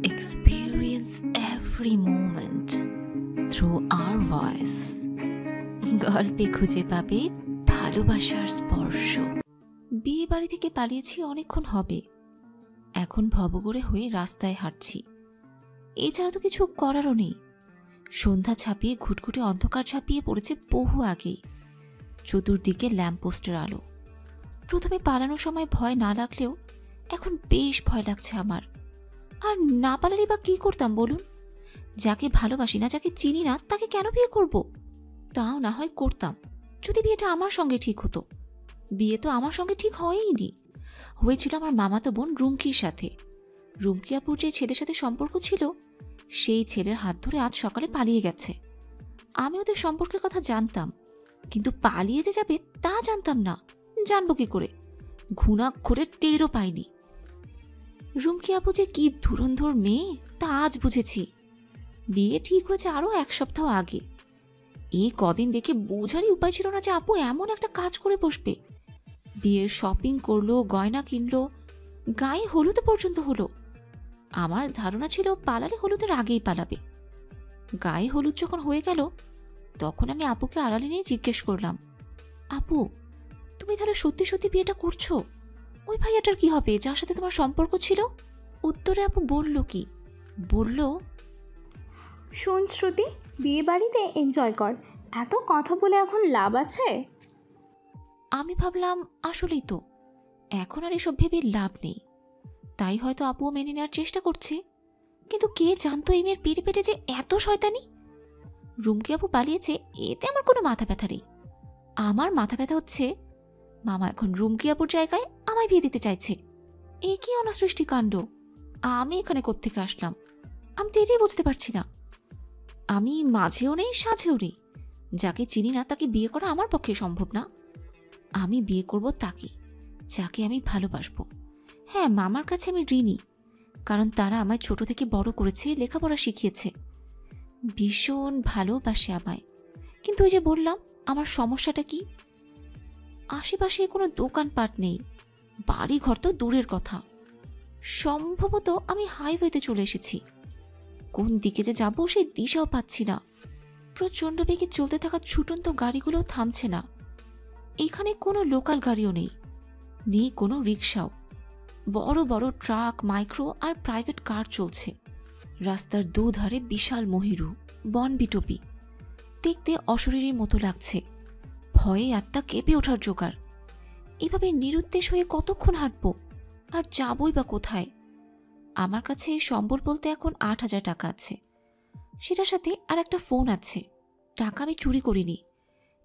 experience every moment through our voice. গল্পে খুঁজে পাবে ভালোবাসার স্পর্শ। বিয়ে বাড়ি থেকে পালিয়েছি অনেকক্ষণ হবে, এখন ভবঘুরে হয়ে রাস্তায় হাঁটছি। এছাড়া তো কিছু করারও নেই। সন্ধ্যা ছাপিয়ে ঘুটঘুটে অন্ধকার ছাপিয়ে পড়েছে বহু আগেই। চতুর্দিকে ল্যাম্পপোস্টের আলো। প্রথমে পালানোর সময় ভয় না লাগলেও এখন বেশ ভয় লাগছে আমার। আর না পালালেই বা কি করতাম বলুন? যাকে ভালোবাসি না, যাকে চিনি না, তাকে কেন বিয়ে করব? তাও না হয় করতাম যদি বিয়েটা আমার সঙ্গে ঠিক হতো। বিয়ে তো আমার সঙ্গে ঠিক হয়ইনি, হয়েছিল আমার মামাতো বোন রুমকির সাথে। রুমকি আপুর যে ছেলের সাথে সম্পর্ক ছিল, সেই ছেলের হাত ধরে আজ সকালে পালিয়ে গেছে। আমি ওদের সম্পর্কের কথা জানতাম, কিন্তু পালিয়ে যে যাবে তা জানতাম না। জানবো কি করে? ঘুণাক্ষরে টেরও পাইনি। রুমকি আপু যে কি ধুরন্ধর মেয়ে তা আজ বুঝেছি। বিয়ে ঠিক হয়েছে আরও 1 সপ্তাহ আগে। এই কদিন দেখে বোঝারই উপায় ছিল না যে আপু এমন একটা কাজ করে বসবে। বিয়ের শপিং করলো, গয়না কিনলো, গায়ে হলুদ পর্যন্ত হলো। আমার ধারণা ছিল পালালে হলুদের আগেই পালাবে। গায়ে হলুদ যখন হয়ে গেল, তখন আমি আপুকে আড়ালে নিয়ে জিজ্ঞেস করলাম, আপু তুমি তাহলে সত্যি সত্যি বিয়েটা করছো? ওই ভাইয়াটার কি হবে যার সাথে তোমার সম্পর্ক ছিল? উত্তরে আপু বলল কি, বলল, শোন শ্রুতি, বিয়ে বাড়িতে এনজয় কর, এত কথা বলে এখন লাভ আছে? আমি ভাবলাম আসলেই তো এখন আর এসব ভেবে লাভ নেই। তাই হয়তো আপুও মেনে নেওয়ার চেষ্টা করছে। কিন্তু কে জানতো এই মেয়ের পেটে পেটে যে এত শয়তানি। রুমকি আপু পালিয়েছে এতে আমার কোনো মাথা ব্যথা নেই। আমার মাথা ব্যথা হচ্ছে মামা এখন রুমকি আপুর জায়গায় আমায় বিয়ে দিতে চাইছে। এ কি অনাসৃষ্টি কাণ্ড! আমি এখানে কোত্থেকে আসলাম? আমি তো এটাই বুঝতে পারছি না। আমি মাঝেও নেই, সাঝেও নেই। যাকে চিনি না তাকে বিয়ে করা আমার পক্ষে সম্ভব না। আমি বিয়ে করব তাকে, যাকে আমি ভালোবাসবো। হ্যাঁ, মামার কাছে আমি ঋণী, কারণ তারা আমায় ছোট থেকে বড় করেছে, লেখাপড়া শিখিয়েছে, ভীষণ ভালোবাসে আমায়। কিন্তু ওই যে বললাম, আমার সমস্যাটা কি? আশেপাশে কোনো দোকানপাট নেই, বাড়ি ঘর তো দূরের কথা। সম্ভবত আমি হাইওয়েতে চলে এসেছি। কোন দিকে যে যাবো সেই দিশাও পাচ্ছি না। প্রচণ্ড বেগে চলতে থাকা ছুটন্ত গাড়িগুলোও থামছে না। এখানে কোনো লোকাল গাড়িও নেই, নেই কোনো রিক্সাও। বড় বড় ট্রাক, মাইক্রো আর প্রাইভেট কার চলছে। রাস্তার দুধারে বিশাল মহিরু, বনবিটপি। দেখতে অশরীরীর মতো লাগছে। ভয়ে আত্মা কেঁপে ওঠার জোগাড়। এভাবে নিরুদ্দেশ হয়ে কতক্ষণ হাঁটবো? আর যাবই বা কোথায়? আমার কাছে সম্বল বলতে এখন 8,000 টাকা আছে। সেটার সাথে আর একটা ফোন আছে। টাকা আমি চুরি করিনি,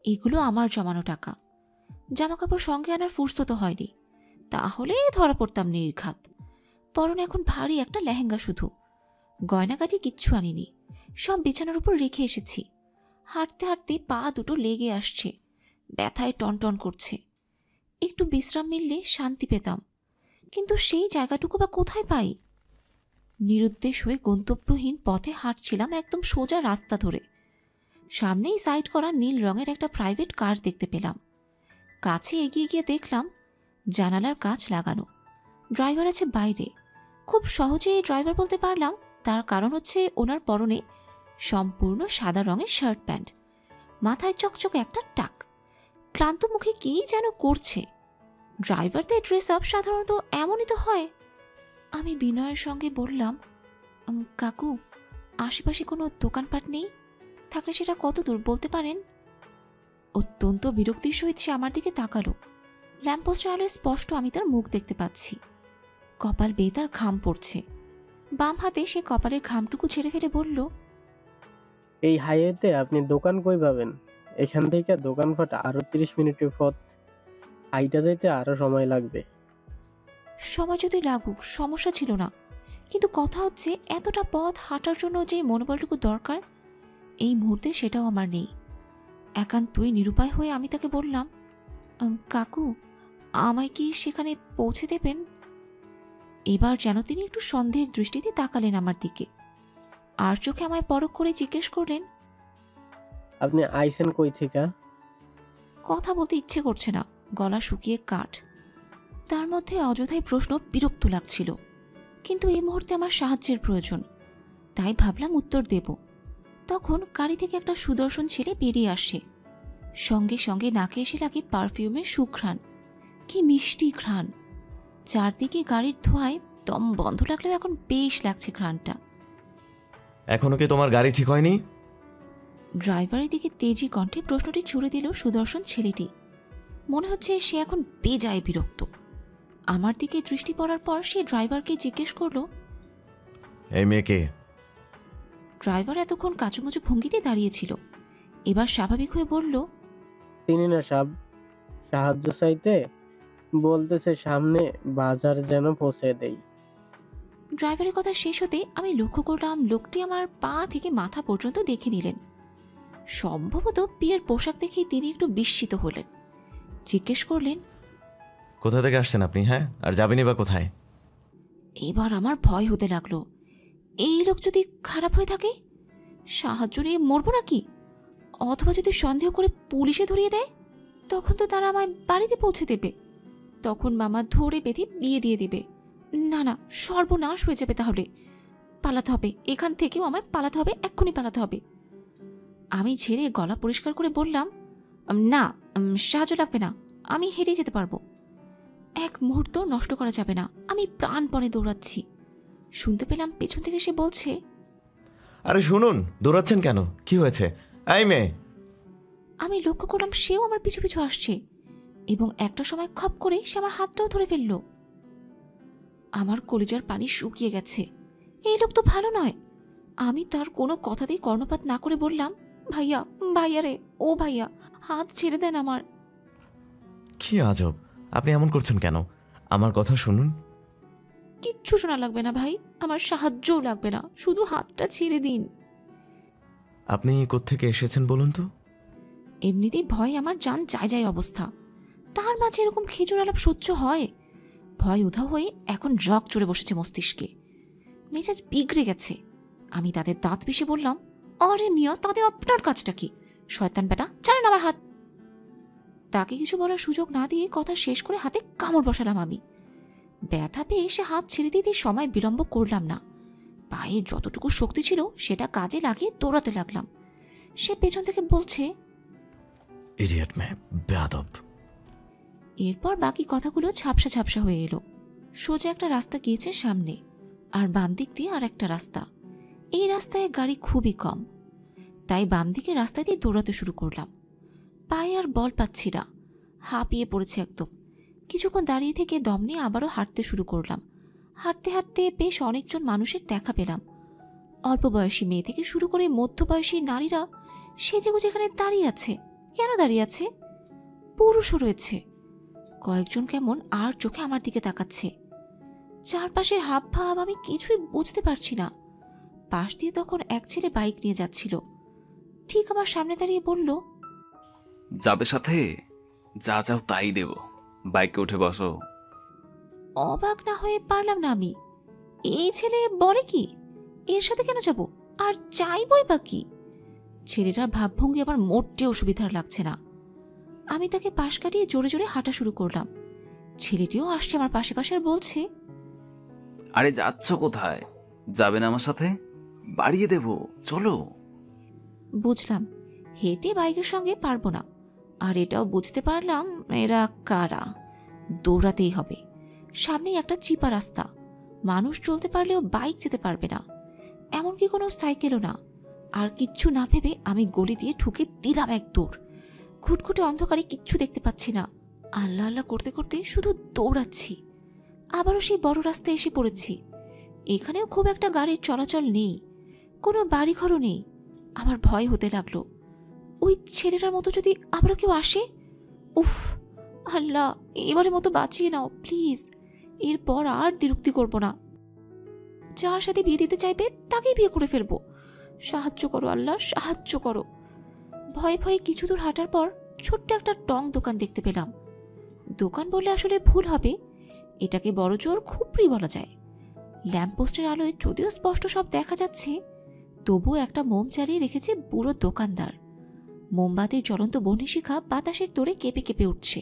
এগুলো আমার জমানো টাকা। জামাকাপড় সঙ্গে আনার ফুরসত হয়নি, তাহলে ধরা পড়তাম নির্ঘাত। পরনে এখন ভারী একটা লেহেঙ্গা শুধু। গয়নাগাটি কিচ্ছু আনিনি, সব বিছানার উপর রেখে এসেছি। হাঁটতে হাঁটতে পা দুটো লেগে আসছে, ব্যথায় টনটন করছে। একটু বিশ্রাম মিললে শান্তি পেতাম, কিন্তু সেই জায়গাটুকু বা কোথায় পাই? নিরুদ্দেশ হয়ে গন্তব্যহীন পথে হাঁটছিলাম একদম সোজা রাস্তা ধরে। সামনেই সাইড করা নীল রঙের একটা প্রাইভেট কার দেখতে পেলাম। কাছে এগিয়ে গিয়ে দেখলাম জানালার কাঁচ লাগানো, ড্রাইভার আছে বাইরে। খুব সহজেই ড্রাইভার বলতে পারলাম, তার কারণ হচ্ছে ওনার পরনে সম্পূর্ণ সাদা রঙের শার্ট প্যান্ট, মাথায় চকচকে একটা টাক। ক্লান্ত মুখে কি যেন করছে। ড্রাইভারদের ড্রেস আপ সাধারণত এমনই তো হয়। আমি বিনয়ের সঙ্গে বললাম, কাকু আশেপাশে কোনো দোকানপাট নেই? থাকলে সেটা কত দূর বলতে পারেন? অত্যন্ত বিরক্তির সহিত সে আমার দিকে তাকালো। ল্যাম্পপোস্টের আলোয় স্পষ্ট আমি তার মুখ দেখতে পাচ্ছি। কপাল বেয়ে তার ঘাম পড়ছে। বাম হাতে সে কপালের ঘামটুকু ছেড়ে ফেলে বলল, এই হাইওয়েতে আপনি দোকান কই পাবেন? এখান থেকে দোকানপাট আরো 30 মিনিটের পথ, হাইটা যাইতে আরো সময় লাগবে। সময় যদি লাগুক সমস্যা ছিল না, কিন্তু কথা হচ্ছে এতটা পথ হাঁটার জন্য যে মনোবলটুকু দরকার, এই মুহূর্তে সেটাও আমার নেই। একান্তই নিরুপায় হয়ে আমি তাকে বললাম, কাকু আমায় কি সেখানে পৌঁছে দেবেন? এবার যেন তিনি একটু সন্দেহের দৃষ্টিতে তাকালেন আমার দিকে, আর চোখে আমায় পরখ করে জিজ্ঞেস করলেন, আপনি আইছেন কই থেকে? কথা বলতে ইচ্ছে করছে না, গলা শুকিয়ে কাঠ। তার মধ্যে অযথাই প্রশ্ন বিরক্ত লাগছিল। কিন্তু এই মুহূর্তে আমার সাহায্যের প্রয়োজন, তাই ভাবলাম উত্তর দেব। তখন গাড়ি থেকে একটা সুদর্শন ছেলে বেরিয়ে আসে। সঙ্গে সঙ্গে নাকে এসে লাগে পারফিউমের সুঘ্রাণ। কি মিষ্টি ঘ্রাণ! চারদিকে গাড়ির ধোঁয়ায় দম বন্ধ লাগলেও এখন বেশ লাগছে ঘ্রাণটা। এখনো কি তোমার গাড়ি ঠিক হয়নি? ড্রাইভারের দিকে তেজি কণ্ঠে প্রশ্নটি ছুড়ে দিল সুদর্শন ছেলেটি। মনে হচ্ছে সে এখন বেজায় বিরক্ত। আমার দিকে দৃষ্টি পড়ার পর সে ড্রাইভারকে জিজ্ঞেস করল, এই মেয়েকে? ড্রাইভার এতক্ষণ কাচুমাচু ভঙ্গিতে দাঁড়িয়েছিল, এবার স্বাভাবিক হয়ে বলল, চিনি না সাব, সাহায্য চাইতে বলতেছে সামনে বাজার যেন পৌঁছে দেই। ড্রাইভারের কথা শেষ হতে আমি লক্ষ্য করলাম লোকটি আমার পা থেকে মাথা পর্যন্ত দেখে নিলেন। সম্ভবত বিয়ের পোশাক দেখে তিনি একটু বিস্মিত হলেন। জিজ্ঞেস করলেন, কোথা থেকে আসছেন আপনি? হ্যাঁ, আর যাবেনই বা কোথায়? এবার আমার ভয় হতে লাগলো। এই লোক যদি খারাপ হয়ে থাকে, সাহায্য নিয়ে মরবো নাকি? অথবা যদি সন্দেহ করে পুলিশে ধরিয়ে দেয়, তখন তো তারা আমায় বাড়িতে পৌঁছে দেবে। তখন মামা ধরে বেঁধে বিয়ে দিয়ে দেবে। না না, সর্বনাশ হয়ে যাবে। তাহলে পালাতে হবে, এখান থেকেও আমায় পালাতে হবে, এক্ষুনি পালাতে হবে। আমি ছেড়ে গলা পরিষ্কার করে বললাম, না, সাহায্য লাগবে না, আমি হেঁটে যেতে পারবো। এক মুহূর্ত নষ্ট করা যাবে না, আমি প্রাণপণে দৌড়াচ্ছি। শুনতে পেলাম পেছন থেকে সে বলছে, আরে শুনুন, দৌড়াচ্ছেন কেন? কি হয়েছে? এই মেয়ে! আমি লক্ষ্য করলাম সেও আমার পিছু পিছু আসছে এবং একটা সময় খপ করে সে আমার হাতটাও ধরে ফেলল। আমার কলিজার পানি শুকিয়ে গেছে। এই লোক তো ভালো নয়। আমি তার কোনো কথাতেই কর্ণপাত না করে বললাম, ভাইয়া, ভাইয়া রে, ও ভাইয়া, হাত ছেড়ে দেন আমার। কি আজব, আপনি এমন করছেন কেন? আমার কথা শুনুন। কিচ্ছু শোনা লাগবে না ভাই, আমার সাহায্যও লাগবে না, শুধু হাতটা ছেড়ে দিন। আপনি কোত্থেকে এসেছেন বলুন তো? এমনিতেই ভয় আমার জান যায় যায় অবস্থা, তার মাঝে এরকম খেজুর আলাপ সহ্য হয়? ভয় উধাও হয়ে এখন রক চড়ে বসেছে মস্তিষ্কে। মেজাজ বিগড়ে গেছে। আমি তাদের দাঁত পিষে বললাম, আরে মিয়া, তাতে আপনার কাজটা কি? শয়তান বেটা, ছাড়েন আমার হাত। তাকে কিছু বলার সুযোগ না দিয়ে কথা শেষ করে হাতে কামড় বসালাম আমি। ব্যথা পেয়ে এসে হাত ছেড়ে দিতে সময় বিলম্ব করলাম না। পায়ে যতটুকু শক্তি ছিল সেটা কাজে লাগিয়ে দৌড়াতে লাগলাম। সে পেছন থেকে বলছে, ইডিয়েট মেয়ে, বেয়াদব। এরপর বাকি কথাগুলো ঝাপসা ঝাপসা হয়ে এলো। সোজা একটা রাস্তা গিয়েছে সামনে, আর বাম দিক দিয়ে আর একটা রাস্তা। এই রাস্তায় গাড়ি খুবই কম, তাই বাম দিকের রাস্তা দিয়ে দৌড়াতে শুরু করলাম। পায়ে আর বল পাচ্ছি না, হাঁপিয়ে পড়েছে একদম। কিছুক্ষণ দাঁড়িয়ে থেকে দম নিয়ে আবারও হাঁটতে শুরু করলাম। হাঁটতে হাঁটতে বেশ অনেকজন মানুষের দেখা পেলাম। অল্প বয়সী মেয়ে থেকে শুরু করে মধ্যবয়সী নারীরা সেজেগুজে এখানে দাঁড়িয়ে আছে। কেন দাঁড়িয়ে আছে? পুরুষও রয়েছে। কয়েকজন কেমন আর চোখে আমার দিকে তাকাচ্ছে। চারপাশের হাব ভাব আমি কিছুই বুঝতে পারছি না। পাশ দিয়ে তখন এক ছেলে বাইক নিয়ে যাচ্ছিল, ঠিক আমার সামনে দাঁড়িয়ে বলল, যাবে সাথে? যা যাও তাই দেব, বাইকে উঠে বসো। অবাক না হয়ে পারলাম না আমি। এই ছেলে বলে কি, এর সাথে কেন যাব, আর চাইবই বা কি? ছেলেটার ভাবভঙ্গি আমার মোটেও সুবিধার লাগছে না। আমি তাকে পাশ কাটিয়ে জোরে জোরে হাঁটা শুরু করলাম। ছেলেটিও আসছে আমার পাশে পাশে আর বলছে, আরে যাচ্ছ কোথায়? যাবে না আমার সাথে? বাড়িয়ে দেব, চলো। বুঝলাম হেঁটে বাইকের সঙ্গে পারবো না, আর এটাও বুঝতে পারলাম এরা কারা। দৌড়াতেই হবে। সামনেই একটা চিপা রাস্তা, মানুষ চলতে পারলেও বাইক যেতে পারবে না, এমনকি কোনো সাইকেলও না। আর কিচ্ছু না ভেবে আমি গলি দিয়ে ঢুকে দিলাম এক দৌড়। ঘুটঘুটে অন্ধকারে কিচ্ছু দেখতে পাচ্ছি না। আল্লাহ আল্লাহ করতে করতে শুধু দৌড়াচ্ছি। আবারও সেই বড় রাস্তায় এসে পড়েছি। এখানেও খুব একটা গাড়ির চলাচল নেই, কোনো বাড়িঘরও নেই। আমার ভয় হতে লাগলো, ওই ছেলেটার মতো যদি আবারও কেউ আসে। উফ আল্লাহ, এবারের মতো বাঁচিয়ে নাও প্লিজ। এরপর আর দ্বিরুক্তি করবো না। যার সাথে বিয়ে দিতে চাইবে তাকেই বিয়ে করে ফেলবো। সাহায্য করো আল্লাহ, সাহায্য করো। ভয়ে ভয়ে কিছু দূর হাঁটার পর ছোট্ট একটা টং দোকান দেখতে পেলাম। দোকান বললে আসলে ভুল হবে, এটাকে বড় জোর খুপড়ি বলা যায়। ল্যাম্পপোস্টের আলোয় যদিও স্পষ্ট সব দেখা যাচ্ছে, তবুও একটা মোম জ্বালিয়ে রেখেছে বুড়ো দোকানদার। মোমবাতির জ্বলন্ত বহ্নিশিখা বাতাসের তোড়ে কেঁপে কেঁপে উঠছে।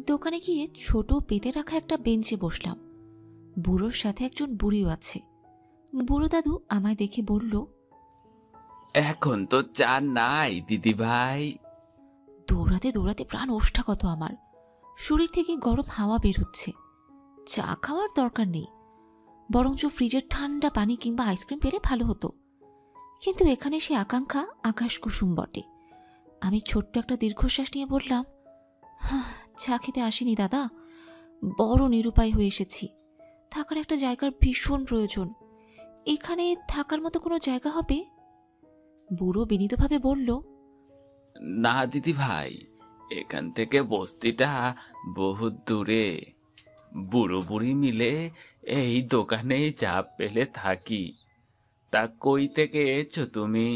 দোকানে গিয়ে ছোট পেতে রাখা একটা বেঞ্চে বসলাম। বুড়োর সাথে একজন বুড়িও আছে। বুড়ো দাদু আমায় দেখে বলল, এখন তো চা নাই দিদি ভাই। দৌড়াতে দৌড়াতে প্রাণ ওষ্ঠাগত আমার। শরীর থেকে গরম হাওয়া বের হচ্ছে। চা খাওয়ার দরকার নেই, বরঞ্চ ফ্রিজের ঠান্ডা পানি কিংবা আইসক্রিম পেলে ভালো হতো। কিন্তু এখানে সে আকাঙ্ক্ষা আকাশ কুসুম বটে। আমি ছোট্ট একটা দীর্ঘশ্বাস নিয়ে বললাম, চা খেতে আসিনি দাদা, বড় নিরুপায় হয়ে এসেছি। থাকার একটা জায়গার ভীষণ প্রয়োজন। এখানে থাকার মতো কোনো জায়গা হবে? বুড়ো বিনীতভাবে বলল, না দিদি ভাই, এখান থেকে বস্তিটা বহুত দূরে। বুড়ো বুড়ি মিলে এই দোকানেই চা পেলে থাকি। তা কই থেকে এসছো তুমি?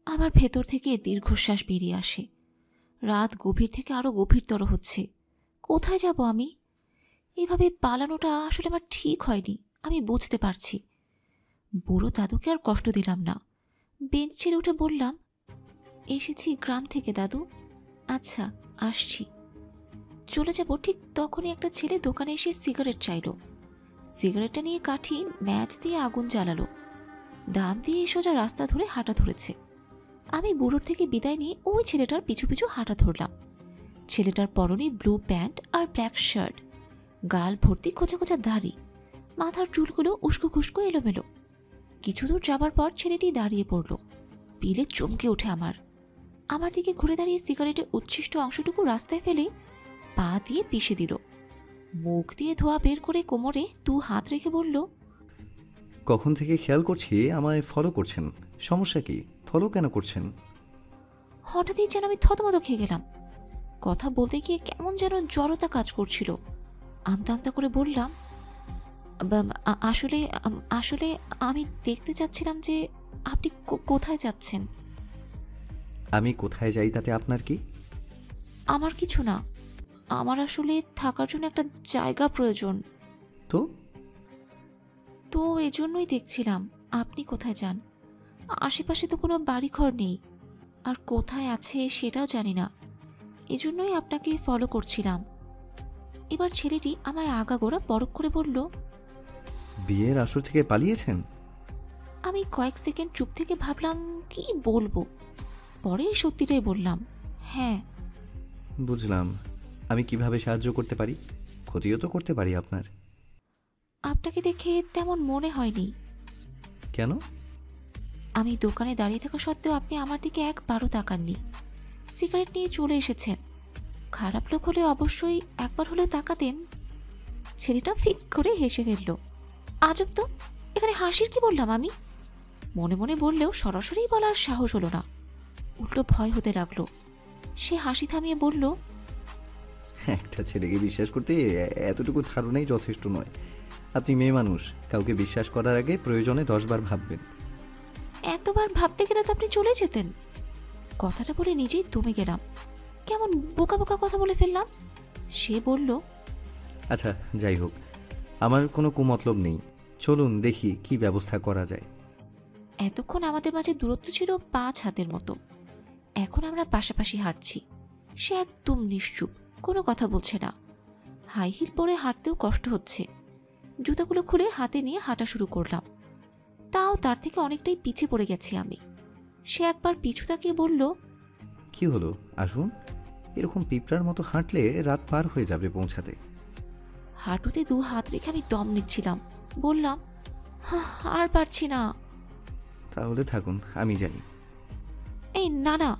আমার ভেতর থেকে দীর্ঘশ্বাস বেরিয়ে আসে। রাত গভীর থেকে আরো গভীরতর হচ্ছে। কোথায় যাব আমি? এভাবে পালানোটা আসলে আমার ঠিক হয়নি, আমি বুঝতে পারছি। বুড়ো দাদুকে আর কষ্ট দিলাম না। বেঞ্চ ছেড়ে উঠে বললাম, এসেছি গ্রাম থেকে দাদু। আচ্ছা, আসছি। চলে যাব ঠিক তখনই একটা ছেলে দোকানে এসে সিগারেট চাইল। সিগারেটটা নিয়ে কাঠি ম্যাচ দিয়ে আগুন জ্বালালো। দাম দিয়ে সোজা রাস্তা ধরে হাঁটা ধরেছে। আমি বুড়োর থেকে বিদায় নিয়ে ওই ছেলেটার পিছু পিছু হাঁটা ধরলাম। ছেলেটার পরনে ব্লু প্যান্ট আর ব্ল্যাক শার্ট, গাল ভর্তি খোঁচা খোঁচা দাড়ি, মাথার চুলগুলো উস্কো খুস্কো এলোমেলো। কিছু দূর যাবার পর ছেলেটি দাঁড়িয়ে পড়ল। পিলে চমকে ওঠে আমার দিকে ঘুরে দাঁড়িয়ে সিগারেটের উচ্ছিষ্ট অংশটুকু রাস্তায় ফেলে পা দিয়ে পিষে দিল। মুখ দিয়ে ধোয়া বের করে কোমরে 2 হাত রেখে বলল, কখন থেকে খেয়াল করছি আমায় ফলো করছেন, সমস্যা কি? ফলো কেন করছেন? হঠাৎই যেন আমি থতমত খেয়ে গেলাম। কথা বলতে গিয়ে কেমন যেন জড়তা কাজ করছিল। আমতা আমতা করে বললাম, আসলে আসলে আমি দেখতে চাচ্ছিলাম যে আপনি কোথায় যাচ্ছেন। আমি কোথায় যাই তাতে আপনার কি? আমার কিছু না, আমার আসলে থাকার জন্য একটা জায়গা প্রয়োজন। তো তো এজন্যই দেখছিলাম আপনি কোথায় যান। আশেপাশে তো কোনো বাড়িঘর নেই, আর কোথায় আছে সেটাও জানি না। এজন্যই আপনাকে ফলো করছিলাম। এবার ছেলেটি আমায় আগাগোড়া পরখ করে বলল, বিয়ের আসর থেকে পালিয়েছেন? আমি কয়েক সেকেন্ড চুপ থেকে ভাবলাম কি বলবো। পরে সত্যিটাই বললাম, হ্যাঁ। বুঝলাম। আমি কিভাবে সাহায্য করতে পারি? ক্ষতিও তো করতে পারি আপনার। আপনাকে দেখে তেমন মনে হয়নি। কেন? আমি দোকানে দাঁড়িয়ে থাকা সত্ত্বেও আপনি আমার দিকে একবারও তাকাননি। সিগারেট নিয়ে চলে এসেছেন। খারাপ লোক হলে অবশ্যই একবার হলেও তাকাতেন। ছেলেটা ফিক করে হেসে ফেলল। আজব তো, এখানে হাসির কি বললাম আমি? মনে মনে বললেও সরাসরি বলার সাহস হলো না, উল্টো ভয় হতে লাগলো। সে হাসি থামিয়ে বলল, একটা ছেলেকে বিশ্বাস করতে এতটুকু ধারণাই যথেষ্ট নয়। আপনি মেয়ে মানুষ, কাউকে বিশ্বাস করার আগে প্রয়োজনে 10 বার ভাববেন। এতবার ভাবতে গেলে তো আপনি চলে যেতেন। কথাটা বলে নিজেই দমে গেলাম। কেমন বোকা বোকা কথা বলে ফেললাম। সে বলল, আচ্ছা যাই হোক, আমার কোনো কুমতলব নেই। চলুন দেখি কি ব্যবস্থা করা যায়। এতক্ষণ আমাদের মাঝে দূরত্ব ছিল 5 হাতের মতো। এখন আমরা পাশাপাশি হাঁটছি। সে একদম নিশ্চুপ, কোনো কথা বলছে না। হাই হিল পরে হাঁটতেও কষ্ট হচ্ছে। জুতাগুলো খুলে হাতে নিয়ে হাঁটা শুরু করলাম। তাও তার থেকে অনেকটাই পিছে পড়ে গেছি আমি। সে একবার পিছু তাকিয়ে বলল, কি হলো, আসুন। এরকম পিঁপড়ার মতো হাঁটলে রাত পার হয়ে যাবে পৌঁছাতে। হাঁটুতে 2 হাত রেখে আমি দম নিচ্ছিলাম। বললাম, আর পারছি না। তাহলে থাকুন, আমি যাই। এই না না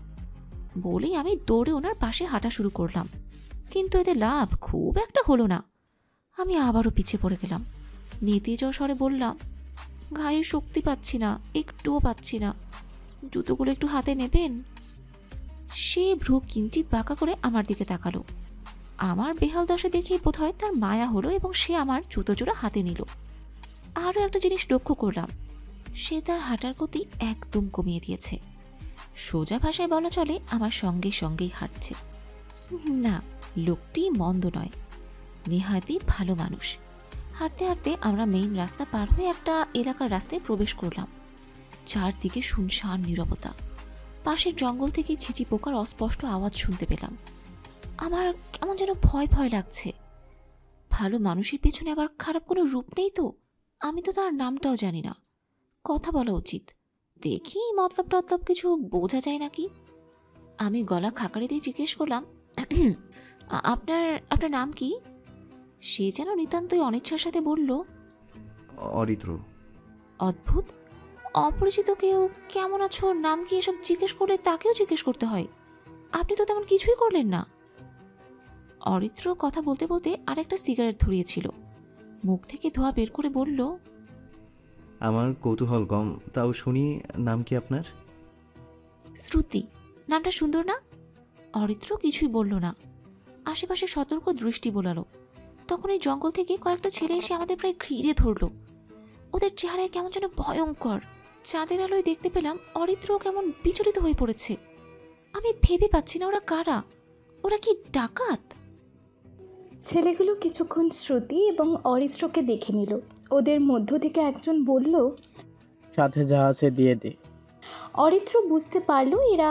বলেই আমি দৌড়ে ওনার পাশে হাঁটা শুরু করলাম। কিন্তু এতে লাভ খুব একটা হলো না। আমি আবারও পিছিয়ে পড়ে গেলাম। নিতেজ স্বরে বললাম, গায়ে শক্তি পাচ্ছি না, একটুও পাচ্ছি না। জুতোগুলো একটু হাতে নেবেন? সে ভ্রু কিঞ্চিত বাঁকা করে আমার দিকে তাকালো। আমার বেহাল দশা দেখে বোধহয় তার মায়া হলো এবং সে আমার জুতো জোড়া হাতে নিল। আরও একটা জিনিস লক্ষ্য করলাম, সে তার হাঁটার গতি একদম কমিয়ে দিয়েছে। সোজা ভাষায় বলা চলে আমার সঙ্গে সঙ্গেই হাঁটছে। না, লোকটি মন্দ নয়, নেহাতি ভালো মানুষ। হাঁটতে হাঁটতে আমরা মেইন রাস্তা পার হয়ে একটা এলাকার রাস্তায় প্রবেশ করলাম। চারদিকে শুনশান নীরবতা। পাশের জঙ্গল থেকে ছিচি পোকার অস্পষ্ট আওয়াজ শুনতে পেলাম। আমার কেমন যেন ভয় ভয় লাগছে। ভালো মানুষের পেছনে আবার খারাপ কোনো রূপ নেই তো? আমি তো তার নামটাও জানি না। কথা বলা উচিত, দেখি মতলব টতলব কিছু বোঝা যায় নাকি। আমি গলা খাকারি দিয়ে জিজ্ঞেস করলাম, আপনার আপনার নাম কি? সে যেন নিতান্তই অনিচ্ছার সাথে বলল, অরিত্র। অদ্ভুত, অপরিচিত কেউ কেমন আছো, নাম কি এসব জিজ্ঞেস করলে তাকেও জিজ্ঞেস করতে হয়? আপনি তো তেমন কিছুই করলেন না। অরিত্র কথা বলতে বলতে আরেকটা সিগারেট ধরিয়েছিল, মুখ থেকে ধোঁয়া বের করে বলল, আমার কৌতূহল কম, তাও শুনি নাম কি আপনার? শ্রুতি। নামটা সুন্দর না? অরিত্র কিছুই বলল না। আশেপাশে সতর্ক দৃষ্টি বোলালো। তখন এই জঙ্গল থেকে কয়েকটা ছেলে এসে আমাদের প্রায় ঘিরে ধরল। ওদের চেহারায় কেমন যেন ভয়ঙ্কর। চাঁদের আলোয় দেখতে পেলাম অরিত্র কেমন বিচলিত হয়ে পড়েছে। আমি ভেবে পাচ্ছি না ওরা কারা। ওরা কি ডাকাত? ছেলেগুলো কিছুক্ষণ শ্রুতি এবং অরিত্রকে দেখে নিল। ওদের মধ্য থেকে একজন বলল, সাথে যা আছে দিয়ে দে। অরিত্র বুঝতে পারল এরা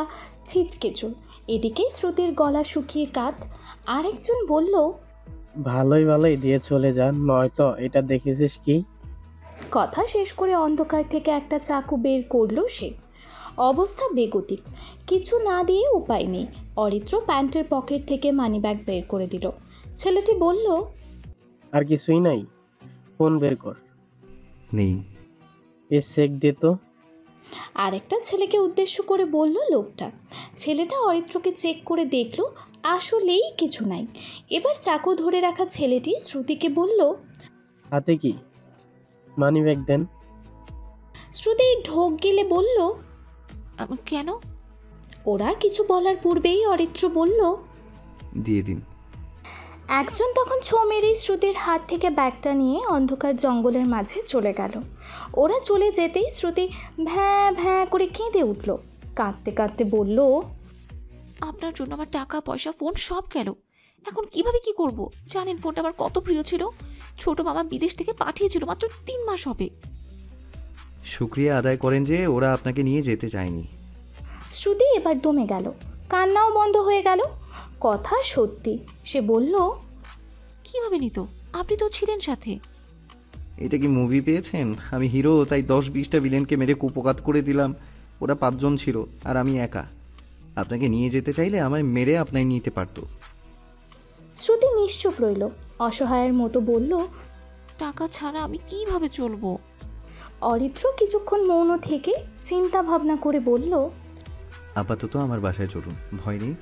ছিচকেচোর। এদিকে শ্রুতির গলা শুকিয়ে কাঠ। আরেকজন বলল, ভালোই ভালোই দিয়ে চলে যান, নয়তো এটা দেখেছিস কি? কথা শেষ করে অন্ধকার থেকে একটা চাকু বের করলো সে। অবস্থা বেগতিক, কিছু না দিয়ে উপায় নেই। অরিত্র প্যান্টের পকেট থেকে মানিব্যাগ বের করে দিল। ছেলেটি বলল, আর কিছুই নাই? ফোন বের কর। নেই। এ চেক দে তো। আরেকটা ছেলেকে উদ্দেশ্য করে বলল লোকটা। ছেলেটা অরিত্রকে চেক করে দেখল আসলেই কিছু নাই। এবার চাকু ধরে রাখা ছেলেটি শ্রুতিকে বলল, হাতে কি? মানি ব্যাগ দেন। শ্রুতি ঢোক গেলে বলল, কেন? ওরা কিছু বলার পূর্বেই অরিত্র বলল, দিয়ে দিন। একজন তখন ছো মেরেই শ্রুতির হাত থেকে ব্যাগটা নিয়ে অন্ধকার জঙ্গলের মাঝে চলে গেল। ওরা চলে যেতেই শ্রুতি ভ্যাঁ ভ্যাঁ করে কেঁদে উঠল। কাঁদতে কাঁদতে বলল, আপনার জন্য আমার টাকা পয়সা ফোন সব গেল। এখন কিভাবে কি করব? জানেন ফোনটা আমার কত প্রিয় ছিল। ছোট মামা বিদেশ থেকে পাঠিয়েছিল, মাত্র 3 মাস হবে। শুক্রিয়া আদায় করেন যে ওরা আপনাকে নিয়ে যেতে চায়নি। শ্রুতি এবার দমে গেল, কান্নাও বন্ধ হয়ে গেল। কথা সত্যি। সে বলল, কিভাবে নিত? আপনি তো ছিলেন সাথে। এটা কি মুভি পেয়েছেন? আমি হিরো, তাই 10-20টা ভিলেনকে মেরে কুপকাত করে দিলাম। ওরা 5 জন ছিল আর আমি একা। আপনাকে নিয়ে যেতে চাইলে আমায় মেরে আপনায় নিতে পারতো। শ্রুতি নিশ্চুপ রইল, অসহায়ের মতো বলল, টাকা ছাড়া আমি কিভাবে চলবো? অরিত্র কিছুক্ষণ মৌন থেকে চিন্তা ভাবনা করে বলল, আপাতত আমার বাসায় চলুন, ভয় নেই।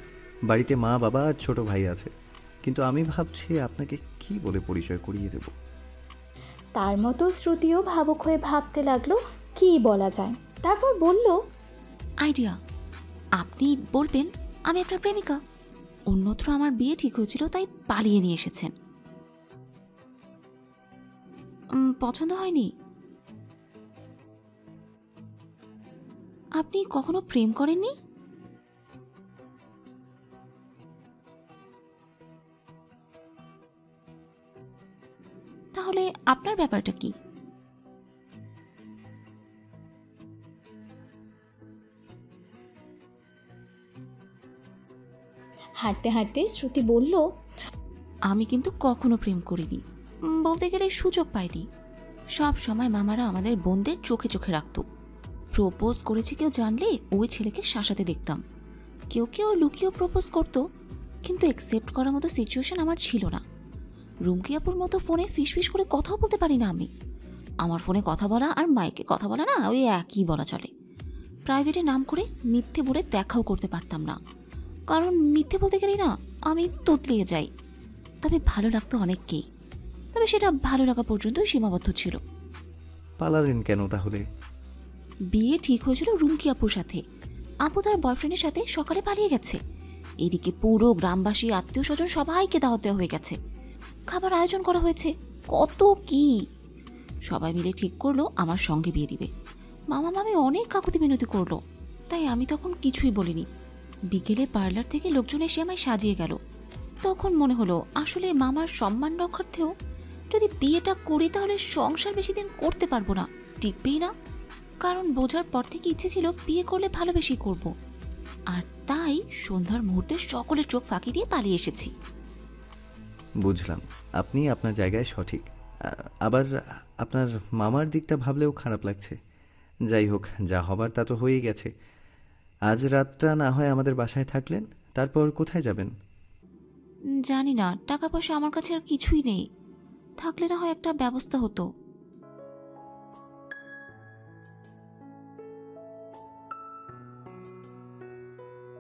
বাড়িতে মা বাবা আর ছোট ভাই আছে। কিন্তু আমি ভাবছি আপনাকে কি বলে পরিচয় করিয়ে দেব। তার মতো শ্রুতিও ভাবুক হয়ে ভাবতে লাগলো কি বলা যায়। তারপর বলল, আইডিয়া। আপনি বলবেন আমি আপনার প্রেমিকা। অন্যত্র আমার বিয়ে ঠিক হয়েছিল, তাই পালিয়ে নিয়ে এসেছেন। পছন্দ হয়নি? আপনি কখনো প্রেম করেননি? তাহলে আপনার ব্যাপারটা কি? হাঁটতে হাঁটতে শ্রুতি বলল, আমি কিন্তু কখনো প্রেম করিনি। বলতে গেলে সুযোগ পাইনি। সব সময় মামারা আমাদের বোনদের চোখে চোখে রাখত। প্রপোজ করেছি কেউ জানলে ওই ছেলেকে শাসাতে দেখতাম। কেউ কেউ লুকিয়েও প্রপোজ করত, কিন্তু অ্যাকসেপ্ট করার মতো সিচুয়েশন আমার ছিল না। রুমকি আপুর মতো ফোনে ফিস করে কথাও বলতে পারি না আমি। আমার ফোনে কথা বলা আর মাইকে কথা বলা না ওই একই বলা চলে। প্রাইভেটে নাম করে মিথ্যে বলে দেখাও করতে পারতাম না, কারণ মিথ্যে বলতে গেলেই না আমি তোতলিয়ে যাই। তবে ভালো লাগতো অনেককেই, তবে সেটা ভালো লাগা পর্যন্তই সীমাবদ্ধ ছিল। পালালেন কেন তাহলে? বিয়ে ঠিক হয়েছিল রুমকি আপুর সাথে। আপু তার বয়ফ্রেন্ডের সাথে সকালে পালিয়ে গেছে। এদিকে পুরো গ্রামবাসী আত্মীয় স্বজন সবাইকে দাওয়াত দেওয়া হয়ে গেছে। খাবার আয়োজন করা হয়েছে, কত কি। সবাই মিলে ঠিক করলো আমার সঙ্গে বিয়ে দিবে। মামা মামি অনেক কাকুতি মিনতি করলো, তাই আমি তখন কিছুই বলিনি। বিকেলে পার্লার থেকে লোকজন এসে আমায় সাজিয়ে গেল। তখন মনে হলো আসলে মামার সম্মান রক্ষার্থেও যদি বিয়েটা করি তাহলে সংসার বেশি দিন করতে পারবো না, টিকবেই না। কারণ বোঝার পর থেকে ইচ্ছে ছিল বিয়ে করলে ভালোবেসেই করব। আর তাই সন্ধ্যার মুহূর্তে সকলের চোখ ফাঁকি দিয়ে পালিয়ে এসেছি। বুঝলাম। আপনি আপনার জায়গায় সঠিক। আবার আপনার মামার দিকটা ভাবলেও খারাপ লাগছে। যাই হোক, যা হবার তা তো হয়েই গেছে। আজ রাতটা না হয় আমাদের বাসায় থাকলেন, তারপর কোথায় যাবেন? জানি না, টাকা পয়সা আমার কাছে আর কিছুই নেই। থাকলে না হয় একটা ব্যবস্থা হতো।